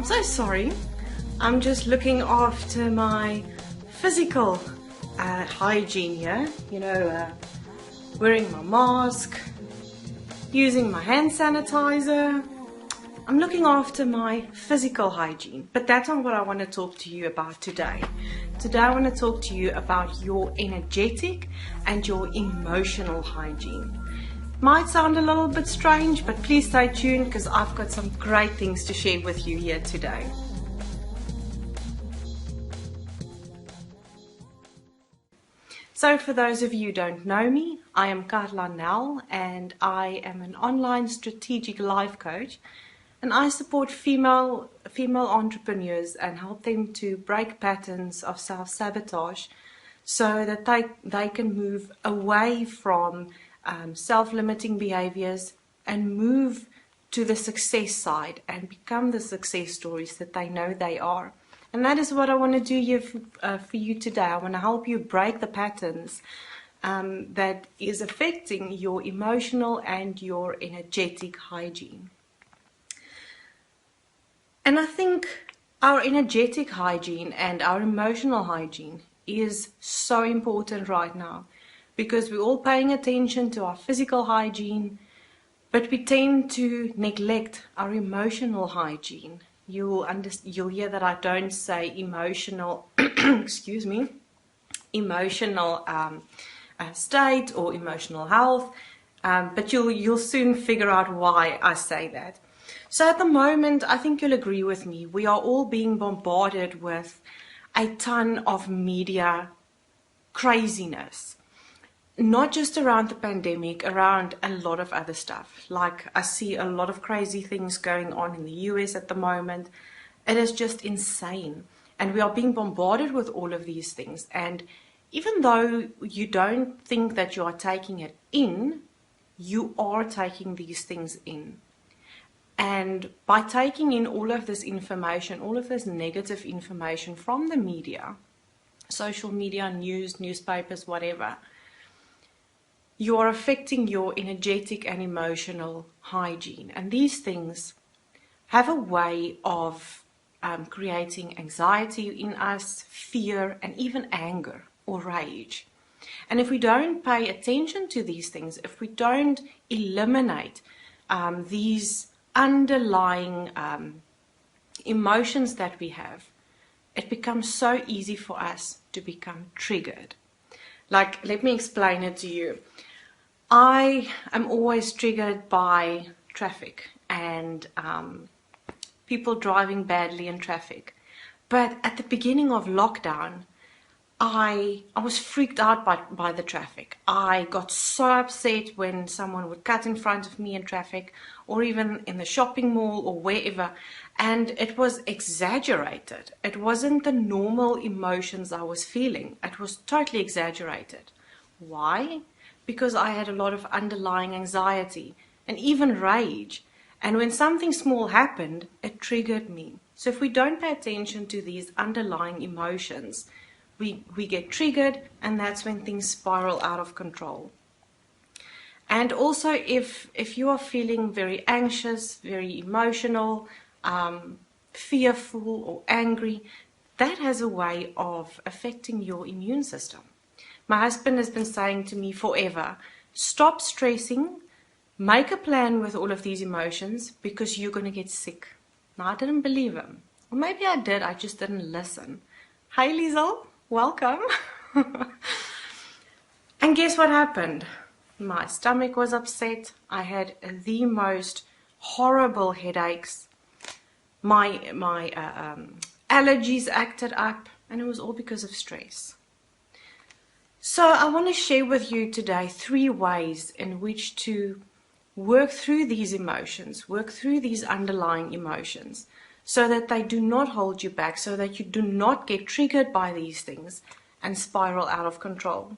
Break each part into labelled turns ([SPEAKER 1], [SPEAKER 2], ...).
[SPEAKER 1] I'm so sorry. I'm just looking after my physical hygiene here. Wearing my mask, using my hand sanitizer. I'm looking after my physical hygiene, but that's not what I want to talk to you about today. Today I want to talk to you about your energetic and your emotional hygiene. Might sound a little bit strange, but please stay tuned because I've got some great things to share with you here today. So for those of you who don't know me, I am Carla Nell and I am an online strategic life coach, and I support female entrepreneurs and help them to break patterns of self-sabotage so that they can move away from self-limiting behaviors and move to the success side and become the success stories that they know they are. And that is what I want to do here for you today. I want to help you break the patterns that is affecting your emotional and your energetic hygiene. And I think our energetic hygiene and our emotional hygiene is so important right now because we're all paying attention to our physical hygiene, but we tend to neglect our emotional hygiene. You'll hear that I don't say emotional, excuse me, emotional state or emotional health, but you'll soon figure out why I say that. So at the moment, I think you'll agree with me, we are all being bombarded with a ton of media craziness. Not just around the pandemic, around a lot of other stuff. Like I see a lot of crazy things going on in the US at the moment. It is just insane. And we are being bombarded with all of these things. And even though you don't think that you are taking it in, you are taking these things in. And by taking in all of this information, all of this negative information from the media, social media, news, newspapers, whatever, you are affecting your energetic and emotional hygiene. And these things have a way of creating anxiety in us, fear, and even anger or rage. And if we don't pay attention to these things, if we don't eliminate these underlying emotions that we have, it becomes so easy for us to become triggered. Like, let me explain it to you. I am always triggered by traffic and people driving badly in traffic. But at the beginning of lockdown, I was freaked out by the traffic. I got so upset when someone would cut in front of me in traffic or even in the shopping mall or wherever. And it was exaggerated. It wasn't the normal emotions I was feeling. It was totally exaggerated. Why? Because I had a lot of underlying anxiety and even rage. And when something small happened, it triggered me. So if we don't pay attention to these underlying emotions, we get triggered, and that's when things spiral out of control. And also if you are feeling very anxious, very emotional, fearful or angry, that has a way of affecting your immune system. My husband has been saying to me forever, stop stressing, make a plan with all of these emotions because you're going to get sick. Now, I didn't believe him. Or maybe I did, I just didn't listen. Hey, Liesel, welcome. And guess what happened? My stomach was upset. I had the most horrible headaches. My allergies acted up, and it was all because of stress. So I want to share with you today 3 ways in which to work through these emotions, work through these underlying emotions, so that they do not hold you back, so that you do not get triggered by these things and spiral out of control.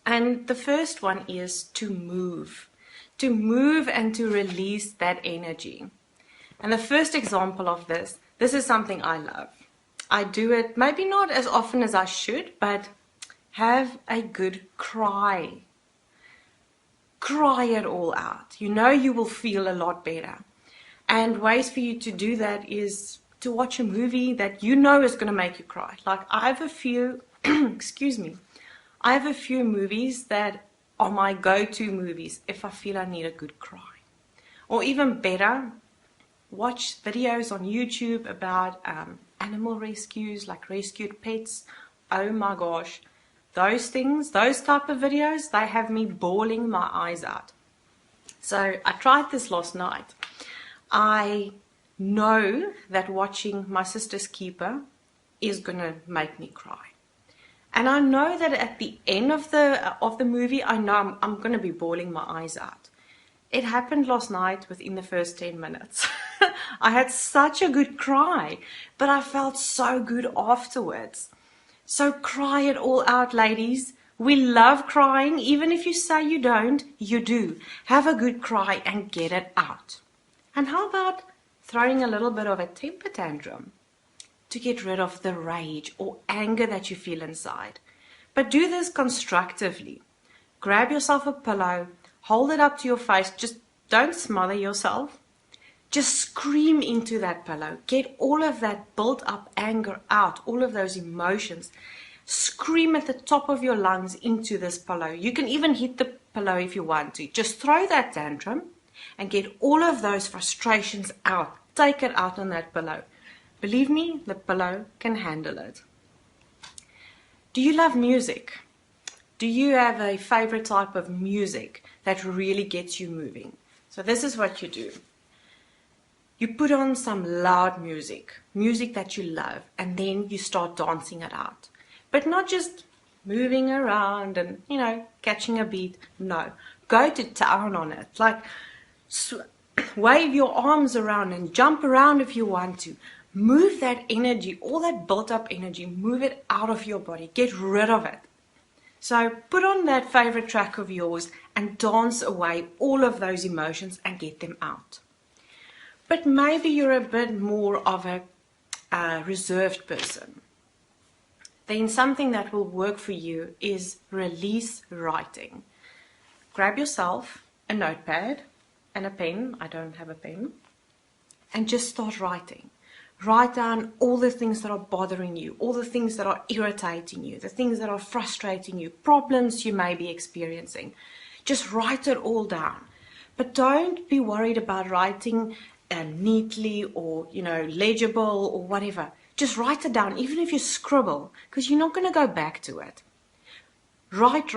[SPEAKER 1] And the first one is to move and to release that energy. And the first example of this is something I love. I do it maybe not as often as I should, but have a good cry. Cry it all out. You know you will feel a lot better. And ways for you to do that is to watch a movie that you know is going to make you cry. Like I have a few, excuse me, I have a few movies that are my go-to movies if I feel I need a good cry. Or even better, watch videos on YouTube about animal rescues, like rescued pets. Oh my gosh, those things, those type of videos, they have me bawling my eyes out. So I tried this last night. I know that watching My Sister's Keeper is gonna make me cry. And I know that at the end of the movie, I know I'm gonna be bawling my eyes out. It happened last night within the first 10 minutes. I had such a good cry, but I felt so good afterwards. So cry it all out, ladies. We love crying. Even if you say you don't, you do. Have a good cry and get it out. And how about throwing a little bit of a temper tantrum to get rid of the rage or anger that you feel inside? But do this constructively. Grab yourself a pillow, hold it up to your face. Just don't smother yourself. Just scream into that pillow. Get all of that built up anger out, all of those emotions. Scream at the top of your lungs into this pillow. You can even hit the pillow if you want to. Just throw that tantrum and get all of those frustrations out. Take it out on that pillow. Believe me, the pillow can handle it. Do you love music? Do you have a favorite type of music that really gets you moving? So this is what you do. You put on some loud music, music that you love, and then you start dancing it out. But not just moving around and, catching a beat. No, go to town on it. Like, wave your arms around and jump around if you want to. Move that energy, all that built up energy, move it out of your body. Get rid of it. So put on that favorite track of yours and dance away all of those emotions and get them out. But maybe you're a bit more of a reserved person. Then something that will work for you is release writing. Grab yourself a notepad and a pen. I don't have a pen. And just start writing. Write down all the things that are bothering you, all the things that are irritating you, the things that are frustrating you, problems you may be experiencing. Just write it all down. But don't be worried about writing neatly or, legible or whatever. Just write it down, even if you scribble, because you're not going to go back to it. Write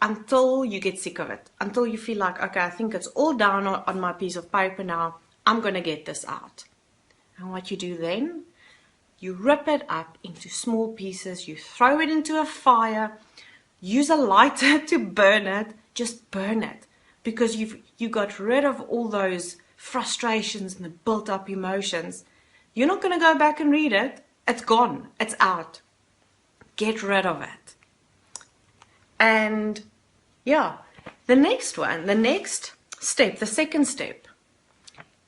[SPEAKER 1] until you get sick of it, until you feel like, okay, I think it's all down on my piece of paper now. I'm going to get this out. And what you do then, you rip it up into small pieces, you throw it into a fire, use a lighter to burn it, just burn it. Because you got rid of all those frustrations and the built up emotions. You're not going to go back and read it. It's gone. It's out. Get rid of it. And the next step, the second step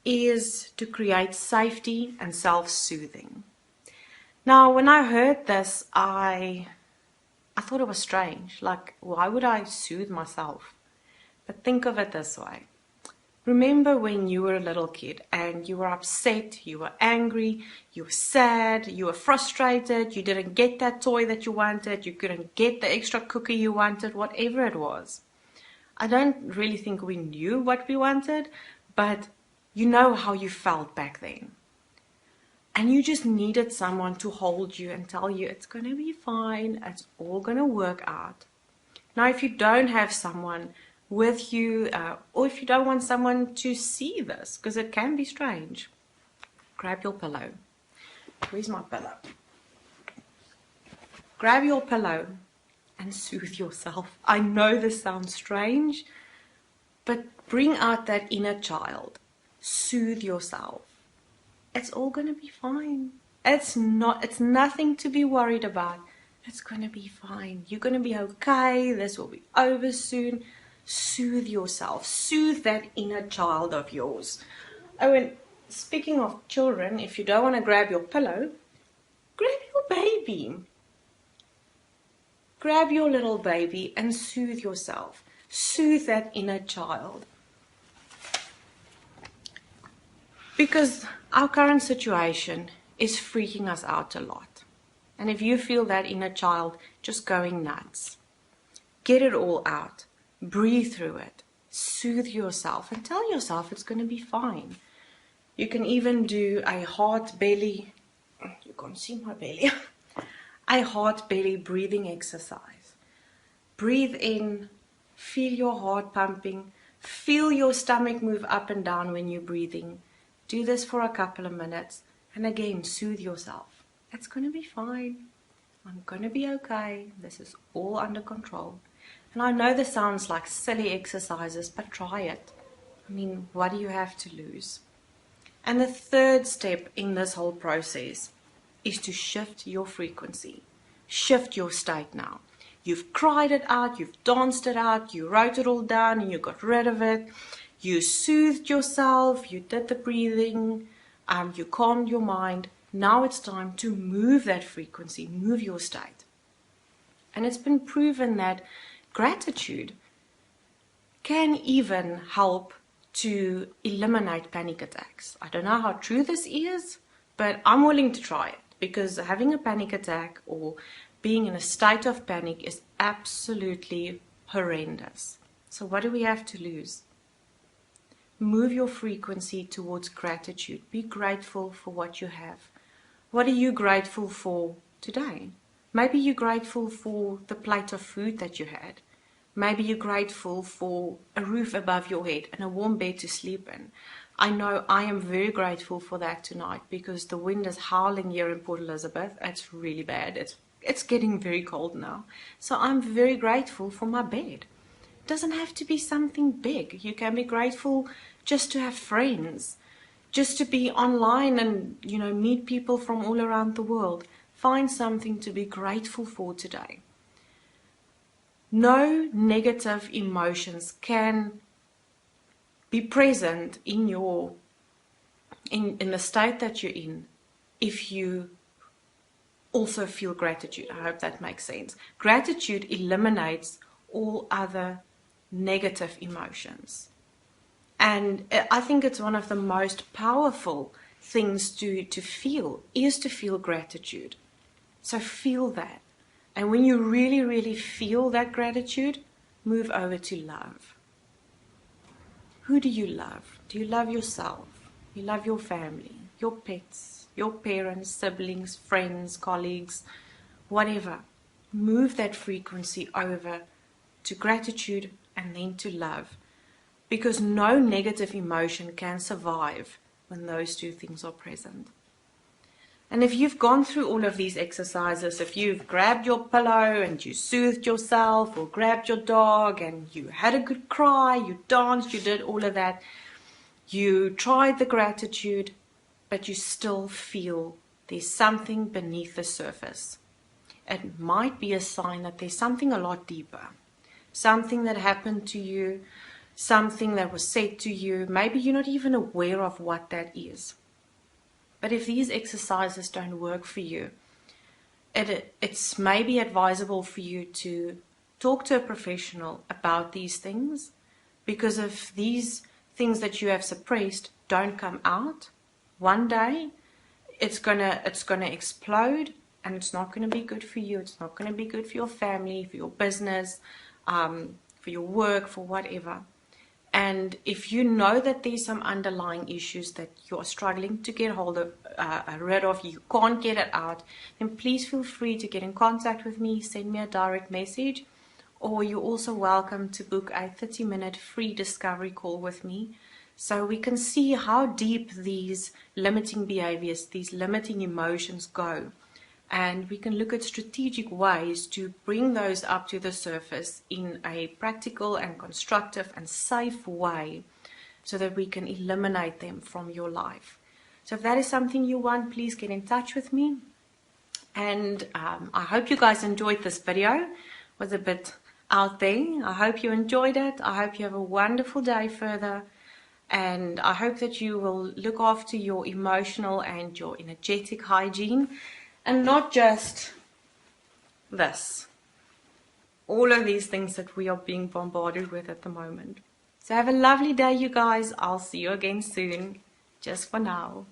[SPEAKER 1] is to create safety and self-soothing. Now, when I heard this, I thought it was strange. Like, why would I soothe myself? But think of it this way. Remember when you were a little kid and you were upset, you were angry, you were sad, you were frustrated, you didn't get that toy that you wanted, you couldn't get the extra cookie you wanted, whatever it was. I don't really think we knew what we wanted, but you know how you felt back then. And you just needed someone to hold you and tell you it's going to be fine, it's all going to work out. Now, if you don't have someone with you, or if you don't want someone to see this, because it can be strange, grab your pillow. Where's my pillow? Grab your pillow and soothe yourself. I know this sounds strange, but bring out that inner child. Soothe yourself. It's all going to be fine. It's nothing to be worried about. It's going to be fine. You're going to be okay. This will be over soon. Soothe yourself. Soothe that inner child of yours. Oh, and speaking of children, if you don't want to grab your pillow, grab your baby. Grab your little baby and soothe yourself. Soothe that inner child. Because our current situation is freaking us out a lot. And if you feel that inner child just going nuts, get it all out. Breathe through it. Soothe yourself and tell yourself it's going to be fine. You can even do a heart belly, you can't see my belly, a heart belly breathing exercise. Breathe in, feel your heart pumping, feel your stomach move up and down when you're breathing. Do this for a couple of minutes and again soothe yourself. It's going to be fine. I'm going to be okay. This is all under control. And I know this sounds like silly exercises, but try it. I mean, what do you have to lose? And the third step in this whole process is to shift your frequency. Shift your state now. You've cried it out, you've danced it out, you wrote it all down and you got rid of it. You soothed yourself, you did the breathing, you calmed your mind. Now it's time to move that frequency, move your state. And it's been proven that gratitude can even help to eliminate panic attacks. I don't know how true this is, but I'm willing to try it because having a panic attack or being in a state of panic is absolutely horrendous. So what do we have to lose? Move your frequency towards gratitude. Be grateful for what you have. What are you grateful for today? Maybe you're grateful for the plate of food that you had. Maybe you're grateful for a roof above your head and a warm bed to sleep in. I know I am very grateful for that tonight because the wind is howling here in Port Elizabeth. It's really bad. It's getting very cold now. So I'm very grateful for my bed. It doesn't have to be something big. You can be grateful just to have friends, just to be online and, meet people from all around the world. Find something to be grateful for today. No negative emotions can be present in the state that you're in if you also feel gratitude. I hope that makes sense. Gratitude eliminates all other negative emotions. And I think it's one of the most powerful things to feel is to feel gratitude. So feel that. And when you really, really feel that gratitude, move over to love. Who do you love? Do you love yourself? You love your family, your pets, your parents, siblings, friends, colleagues, whatever. Move that frequency over to gratitude and then to love. Because no negative emotion can survive when those two things are present. And if you've gone through all of these exercises, if you've grabbed your pillow and you soothed yourself, or grabbed your dog and you had a good cry, you danced, you did all of that, you tried the gratitude, but you still feel there's something beneath the surface. It might be a sign that there's something a lot deeper, something that happened to you, something that was said to you. Maybe you're not even aware of what that is. But if these exercises don't work for you, it's maybe advisable for you to talk to a professional about these things, because if these things that you have suppressed don't come out, one day it's gonna explode, and it's not gonna be good for you. It's not gonna be good for your family, for your business, for your work, for whatever. And if you know that there's some underlying issues that you're struggling to get rid of, you can't get it out, then please feel free to get in contact with me, send me a direct message, or you're also welcome to book a 30-minute free discovery call with me so we can see how deep these limiting behaviors, these limiting emotions go. And we can look at strategic ways to bring those up to the surface in a practical and constructive and safe way so that we can eliminate them from your life. So if that is something you want, please get in touch with me. And I hope you guys enjoyed this video. It was a bit out there. I hope you enjoyed it. I hope you have a wonderful day further. And I hope that you will look after your emotional and your energetic hygiene. And not just this. All of these things that we are being bombarded with at the moment. So have a lovely day, you guys. I'll see you again soon. just for now.